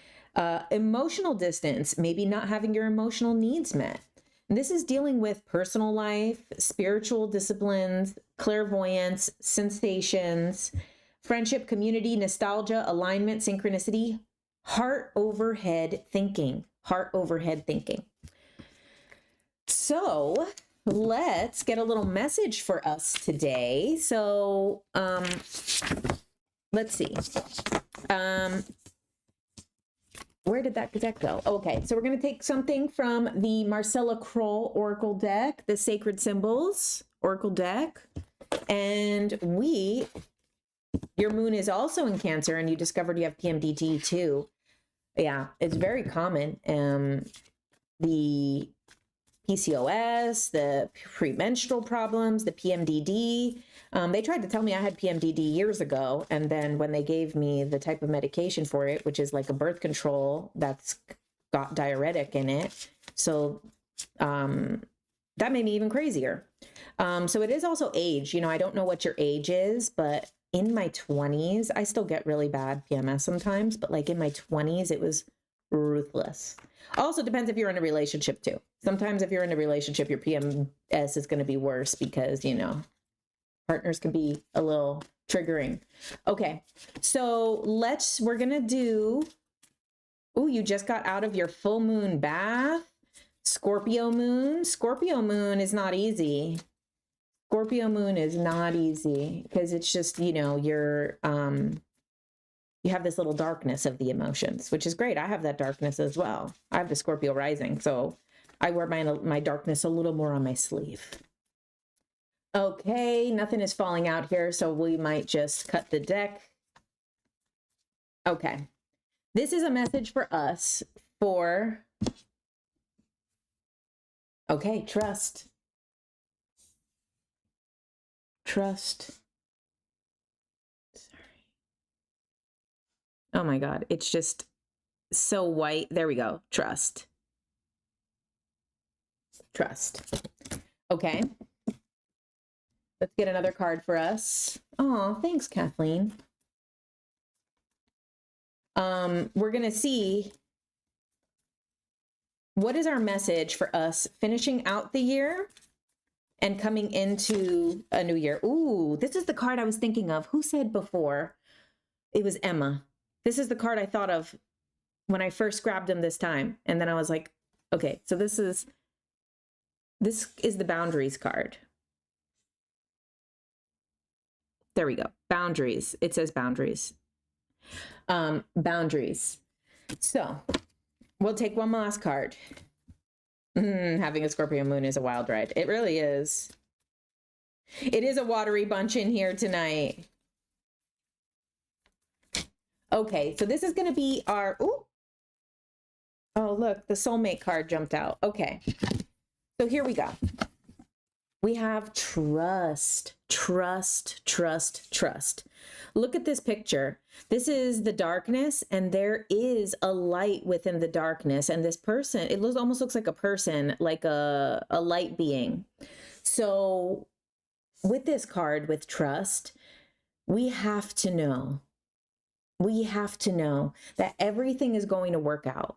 Emotional distance, maybe not having your emotional needs met. And this is dealing with personal life, spiritual disciplines, clairvoyance, sensations, friendship, community, nostalgia, alignment, synchronicity, heart overhead thinking, heart overhead thinking. So let's get a little message for us today. So let's see. Where did that go? Okay, so we're going to take something from the Marcella Kroll Oracle deck, the Sacred Symbols Oracle deck. And your moon is also in Cancer, and you discovered you have PMDD too. Yeah, it's very common. The PCOS, the premenstrual problems, the PMDD. They tried to tell me I had PMDD years ago. And then when they gave me the type of medication for it, which is like a birth control that's got diuretic in it. So that made me even crazier. So it is also age. You know, I don't know what your age is, but in my 20s, I still get really bad PMS sometimes. But like in my 20s, it was ruthless. Also depends if you're in a relationship too. Sometimes if you're in a relationship, your PMS is going to be worse because, you know, partners can be a little triggering. Okay, so we're going to do, oh, you just got out of your full moon bath. Scorpio moon. Scorpio moon is not easy. Scorpio moon is not easy because it's just, you know, you have this little darkness of the emotions, which is great. I have that darkness as well. I have the Scorpio rising, so I wear my darkness a little more on my sleeve. Okay, nothing is falling out here, so we might just cut the deck. Okay, this is a message for us for, okay, trust. Trust. Oh my God, it's just so white. There we go. Trust. Trust. Okay. Let's get another card for us. Oh, thanks, Kathleen. We're going to see what is our message for us finishing out the year and coming into a new year. Ooh, this is the card I was thinking of. Who said before? It was Emma. This is the card I thought of when I first grabbed him this time. And then I was like, okay, so this is the boundaries card. There we go. Boundaries. It says boundaries. Boundaries. So we'll take one last card. Having a Scorpio moon is a wild ride. It really is. It is a watery bunch in here tonight. Okay, so this is going to be our, ooh. Oh, look, the soulmate card jumped out. Okay, so here we go. We have trust, trust, trust, trust. Look at this picture. This is the darkness, and there is a light within the darkness. And this person, it almost looks like a person, like a light being. So with this card, with trust, we have to know that everything is going to work out.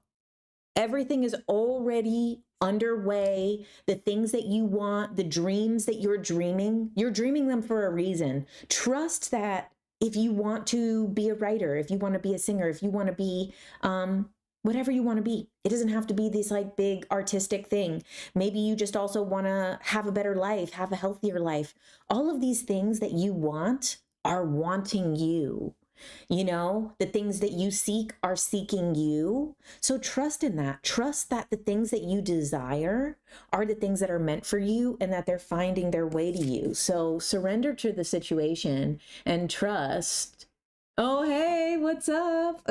Everything is already underway. The things that you want, the dreams that you're dreaming them for a reason. Trust that if you want to be a writer, if you want to be a singer, if you want to be whatever you want to be, it doesn't have to be this like big artistic thing. Maybe you just also want to have a better life, have a healthier life. All of these things that you want are wanting you. You know, the things that you seek are seeking you. So trust in that. Trust that the things that you desire are the things that are meant for you and that they're finding their way to you. So surrender to the situation and trust. Oh, hey, what's up?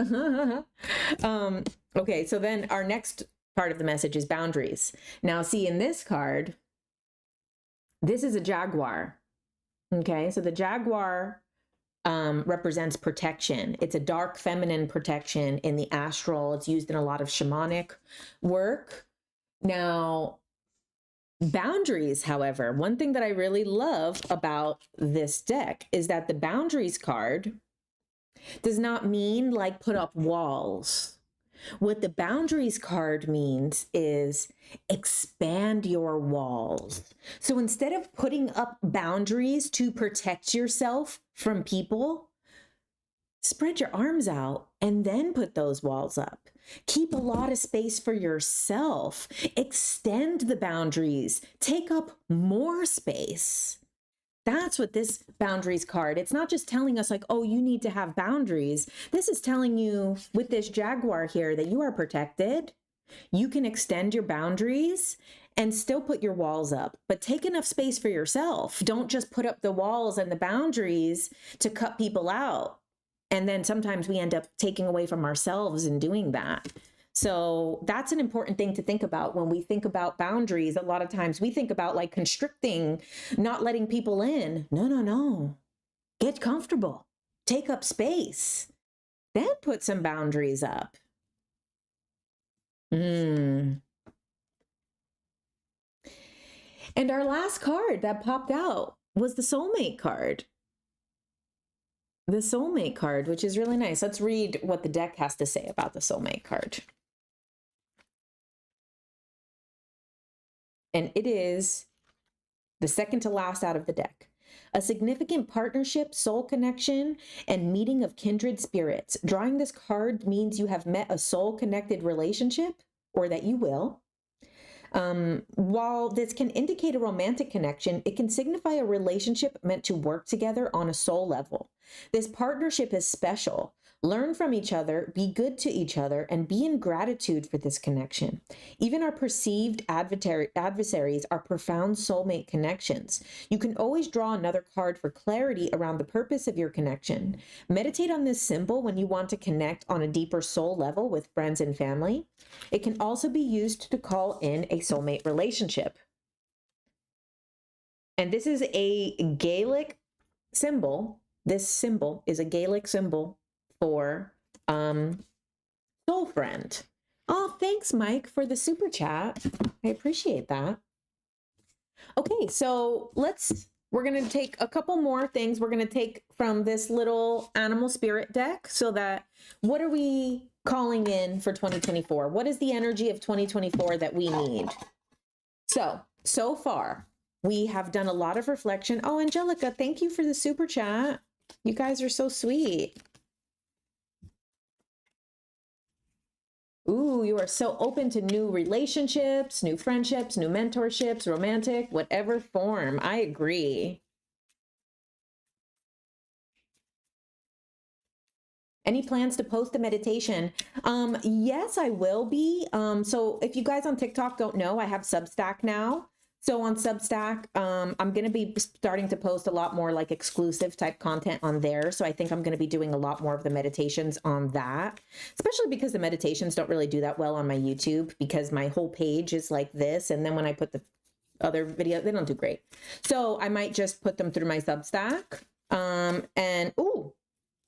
Okay, so then our next part of the message is boundaries. Now, see, in this card, this is a jaguar. Okay, so the jaguar represents protection. It's a dark feminine protection in the astral. It's used in a lot of shamanic work. Now, boundaries, however, one thing that I really love about this deck is that the boundaries card does not mean like put up walls. What the boundaries card means is expand your walls. So instead of putting up boundaries to protect yourself from people, spread your arms out and then put those walls up. Keep a lot of space for yourself. Extend the boundaries. Take up more space. That's what this boundaries card, it's not just telling us like, oh, you need to have boundaries. This is telling you with this jaguar here that you are protected. You can extend your boundaries and still put your walls up, but take enough space for yourself. Don't just put up the walls and the boundaries to cut people out. And then sometimes we end up taking away from ourselves in doing that. So that's an important thing to think about when we think about boundaries. A lot of times we think about like constricting, not letting people in. No, no, no. Get comfortable. Take up space. Then put some boundaries up. And our last card that popped out was the soulmate card. The soulmate card, which is really nice. Let's read what the deck has to say about the soulmate card. And it is the second to last out of the deck. A significant partnership, soul connection, and meeting of kindred spirits. Drawing this card means you have met a soul-connected relationship, or that you will. While this can indicate a romantic connection, it can signify a relationship meant to work together on a soul level. This partnership is special. Learn from each other, be good to each other, and be in gratitude for this connection. Even our perceived adversaries are profound soulmate connections. You can always draw another card for clarity around the purpose of your connection. Meditate on this symbol when you want to connect on a deeper soul level with friends and family. It can also be used to call in a soulmate relationship. And this is a Gaelic symbol. This symbol is a Gaelic symbol for soul friend. Oh, thanks, Mike, for the super chat. I appreciate that. Okay, so we're going to take a couple more things. We're going to take from this little animal spirit deck so that what are we calling in for 2024? What is the energy of 2024 that we need? So far, we have done a lot of reflection. Oh, Angelica, thank you for the super chat. You guys are so sweet. Ooh, you are so open to new relationships, new friendships, new mentorships, romantic, whatever form. I agree. Any plans to post a meditation? Yes, I will be. So if you guys on TikTok don't know, I have Substack now. So on Substack, I'm going to be starting to post a lot more like exclusive type content on there. So I think I'm going to be doing a lot more of the meditations on that, especially because the meditations don't really do that well on my YouTube because my whole page is like this. And then when I put the other video, they don't do great. So I might just put them through my Substack. And ooh,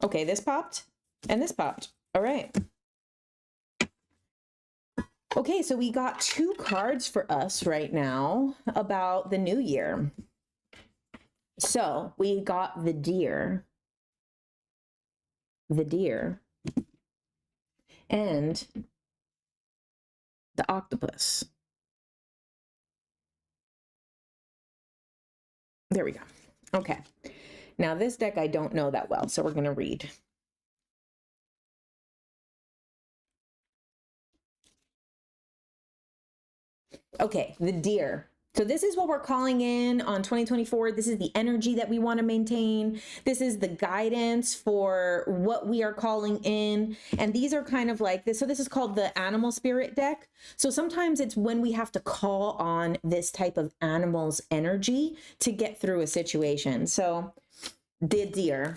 okay, this popped and this popped. All right. Okay, so we got two cards for us right now about the new year. So we got the deer, and the octopus. There we go. Okay. Now this deck I don't know that well, so we're going to read. Okay, the deer. So this is what we're calling in on 2024. This is the energy that we want to maintain. This is the guidance for what we are calling in. And these are kind of like this. So this is called the animal spirit deck. So sometimes it's when we have to call on this type of animal's energy to get through a situation. So the deer.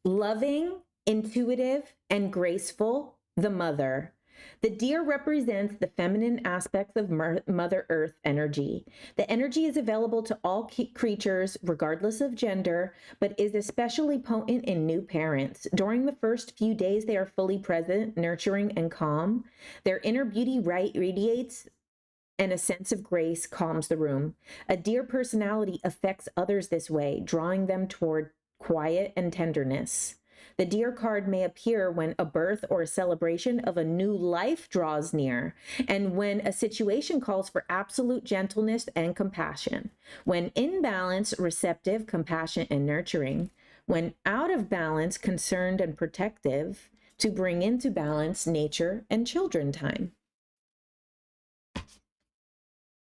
Loving, intuitive, and graceful, the mother. The deer represents the feminine aspects of Mother Earth energy. The energy is available to all creatures, regardless of gender, but is especially potent in new parents. During the first few days, they are fully present, nurturing, and calm. Their inner beauty radiates, and a sense of grace calms the room. A deer personality affects others this way, drawing them toward quiet and tenderness. The deer card may appear when a birth or a celebration of a new life draws near, and when a situation calls for absolute gentleness and compassion. When in balance, receptive, compassionate, and nurturing. When out of balance, concerned and protective, to bring into balance nature and children time.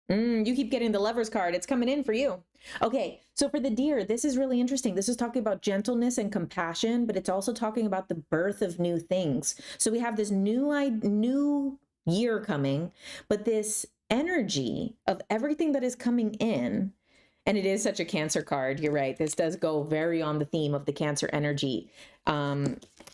You keep getting the Lover's card. It's coming in for you. Okay, so for the deer, this is really interesting. This is talking about gentleness and compassion, but it's also talking about the birth of new things. So we have this new year coming, but this energy of everything that is coming in, and it is such a Cancer card. You're right. This does go very on the theme of the Cancer energy.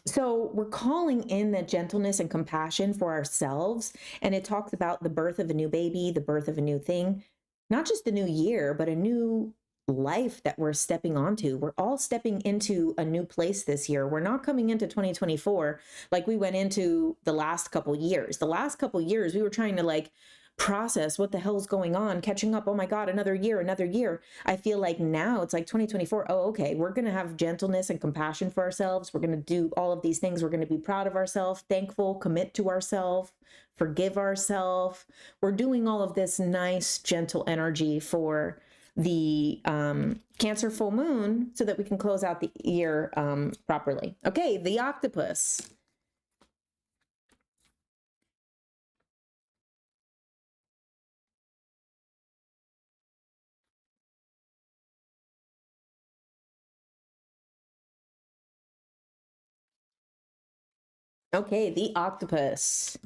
So we're calling in that gentleness and compassion for ourselves. And it talks about the birth of a new baby, the birth of a new thing, not just a new year, but a new life that we're stepping onto. We're all stepping into a new place this year. We're not coming into 2024 like we went into the last couple years. The last couple years, we were trying to process what the hell's going on, catching up. Oh my God, another year, another year. I feel like now it's like 2024. Oh, okay. We're going to have gentleness and compassion for ourselves. We're going to do all of these things. We're going to be proud of ourselves, thankful, commit to ourselves, forgive ourselves. We're doing all of this nice, gentle energy for the Cancer full moon so that we can close out the year properly. Okay. The octopus. Okay, the octopus.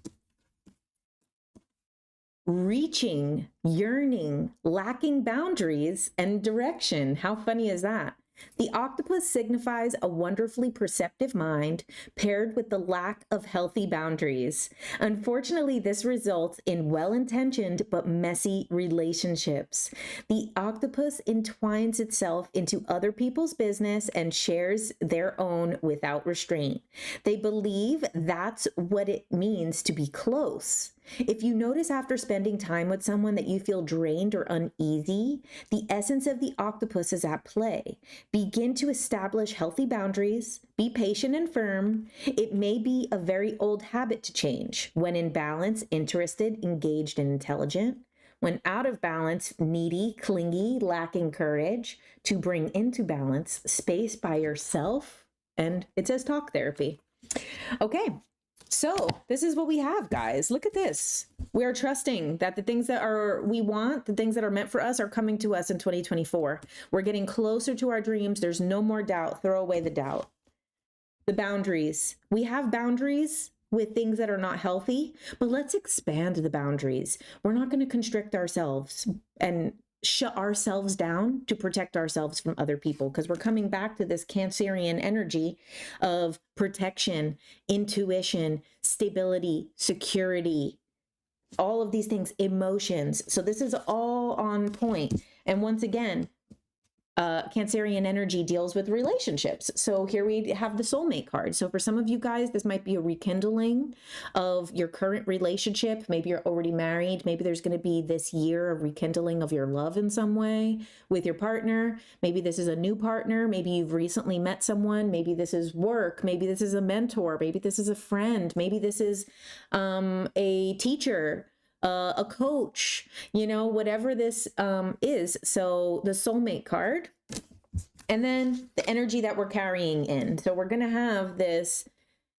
Reaching, yearning, lacking boundaries and direction. How funny is that? The octopus signifies a wonderfully perceptive mind paired with the lack of healthy boundaries. Unfortunately, this results in well-intentioned but messy relationships. The octopus entwines itself into other people's business and shares their own without restraint. They believe that's what it means to be close. If you notice after spending time with someone that you feel drained or uneasy, the essence of the octopus is at play. Begin to establish healthy boundaries. Be patient and firm. It may be a very old habit to change. When in balance, interested, engaged, and intelligent. When out of balance, needy, clingy, lacking courage. To bring into balance, space by yourself. And it says talk therapy. Okay. So this is what we have, guys. Look at this. We are trusting that the things that we want, the things that are meant for us are coming to us in 2024. We're getting closer to our dreams. There's no more doubt. Throw away the doubt. The boundaries. We have boundaries with things that are not healthy, but let's expand the boundaries. We're not going to constrict ourselves and shut ourselves down to protect ourselves from other people, because we're coming back to this Cancerian energy of protection, intuition, stability, security, all of these things, emotions. So this is all on point. And once again, Cancerian energy deals with relationships. So here we have the soulmate card. So for some of you guys, this might be a rekindling of your current relationship. Maybe you're already married. Maybe there's going to be this year of rekindling of your love in some way with your partner. Maybe this is a new partner. Maybe you've recently met someone. Maybe this is work. Maybe this is a mentor. Maybe this is a friend. Maybe this is a teacher. A coach, whatever this is. So the soulmate card, and then the energy that we're carrying in. So we're going to have this.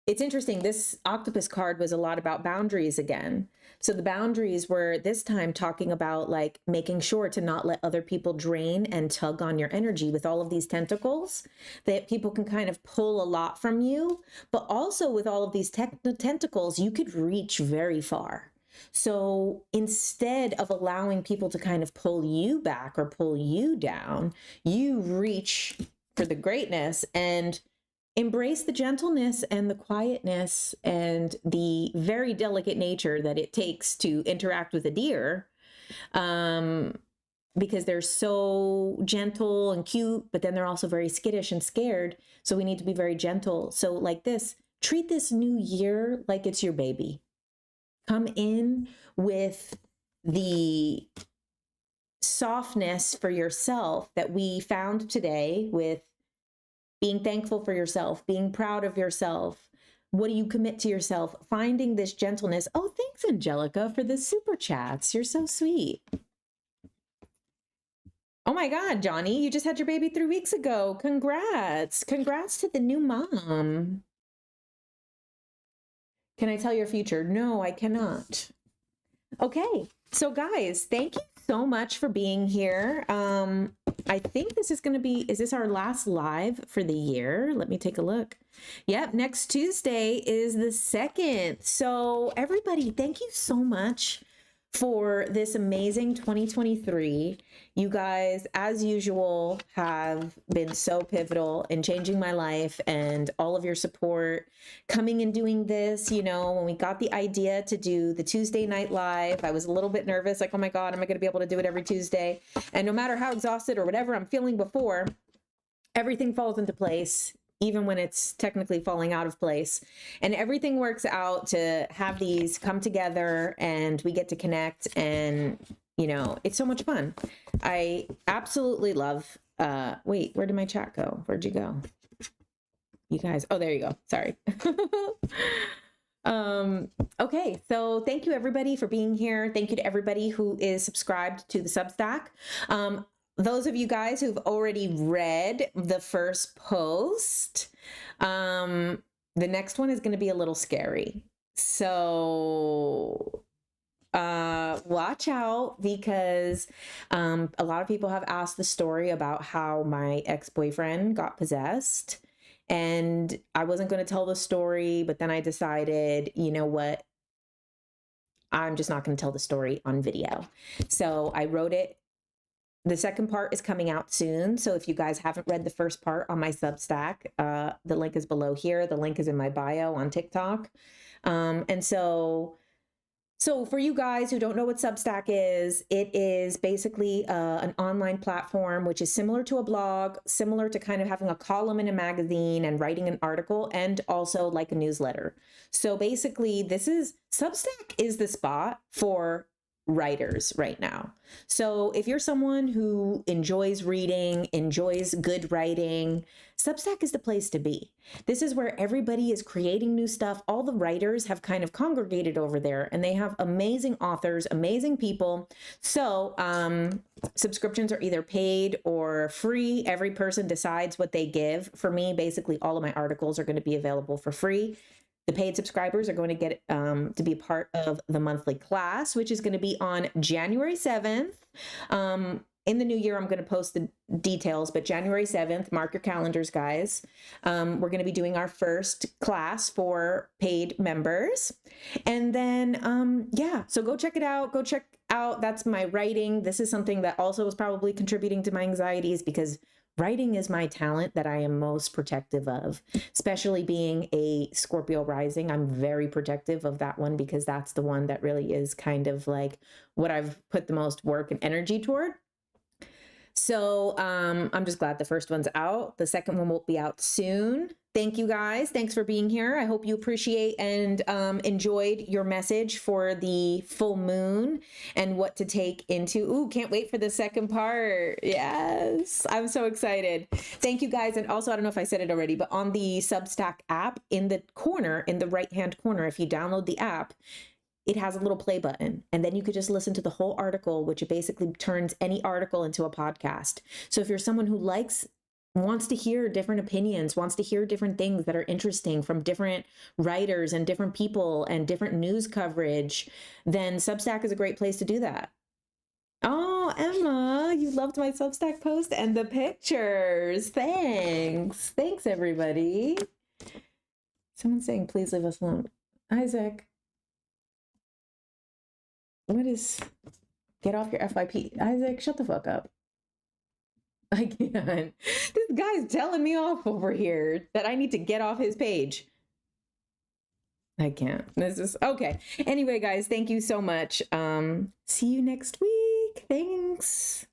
It's interesting. This octopus card was a lot about boundaries again. So the boundaries were this time talking about making sure to not let other people drain and tug on your energy with all of these tentacles, that people can kind of pull a lot from you, but also with all of these tentacles, you could reach very far. So instead of allowing people to kind of pull you back or pull you down, you reach for the greatness and embrace the gentleness and the quietness and the very delicate nature that it takes to interact with a deer, because they're so gentle and cute, but then they're also very skittish and scared. So we need to be very gentle. So like this, treat this new year like it's your baby. Come in with the softness for yourself that we found today, with being thankful for yourself, being proud of yourself. What do you commit to yourself? Finding this gentleness. Oh, thanks, Angelica, for the super chats. You're so sweet. Oh my God, Johnny, you just had your baby 3 weeks ago. Congrats. Congrats to the new mom. Can I tell your future? No, I cannot. Okay, so guys, thank you so much for being here. I think this is going to be, is this our last live for the year? Let me take a look. Yep, next Tuesday is the 2nd. So everybody, thank you so much for this amazing 2023. You guys, as usual, have been so pivotal in changing my life, and all of your support coming and doing this. You know, when we got the idea to do the Tuesday night live, I was a little bit nervous, like, oh my God, am I going to be able to do it every Tuesday? And no matter how exhausted or whatever I'm feeling before, everything falls into place, even when it's technically falling out of place, and everything works out to have these come together, and we get to connect, and you know, it's so much fun. I absolutely love, wait, where did my chat go? Where'd you go? You guys, oh, there you go. Sorry. Okay, so thank you everybody for being here. Thank you to everybody who is subscribed to the Substack. Those of you guys who've already read the first post, the next one is going to be a little scary. So watch out, because a lot of people have asked the story about how my ex-boyfriend got possessed. And I wasn't going to tell the story, but then I decided, you know what? I'm just not going to tell the story on video. So I wrote it. The second part is coming out soon. So if you guys haven't read the first part on my Substack, the link is below here. The link is in my bio on TikTok. And so for you guys who don't know what Substack is, it is basically an online platform which is similar to a blog, similar to kind of having a column in a magazine and writing an article, and also like a newsletter. So basically, Substack is the spot for writers right now. So if you're someone who enjoys reading, enjoys good writing, Substack is the place to be. This is where everybody is creating new stuff. All the writers have kind of congregated over there, and they have amazing authors, amazing people. So subscriptions are either paid or free. Every person decides what they give. For me, basically all of my articles are going to be available for free. The paid subscribers are going to get to be a part of the monthly class, which is going to be on January 7th. In the new year, I'm going to post the details, but January 7th, mark your calendars, guys. We're going to be doing our first class for paid members. And then, yeah, so go check it out. Go check out, that's my writing. This is something that also is probably contributing to my anxieties, because writing is my talent that I am most protective of, especially being a Scorpio rising. I'm very protective of that one, because that's the one that really is kind of like what I've put the most work and energy toward. So I'm just glad the first one's out. The second one will be out soon. Thank you guys. Thanks for being here. I hope you appreciate and enjoyed your message for the full moon and what to take into. Ooh, can't wait for the second part. Yes, I'm so excited. Thank you guys. And also, I don't know if I said it already, but on the Substack app, in the corner, in the right-hand corner, if you download the app, it has a little play button, and then you could just listen to the whole article, which it basically turns any article into a podcast. So if you're someone who wants to hear different opinions, wants to hear different things that are interesting from different writers and different people and different news coverage, then Substack is a great place to do that. Oh, Emma, you loved my Substack post and the pictures. Thanks. Thanks, everybody. Someone's saying, please leave us alone. Isaac. Get off your FYP. Isaac, shut the fuck up. I can't. This guy's telling me off over here that I need to get off his page. I can't. This is okay. Anyway, guys, thank you so much. See you next week. Thanks.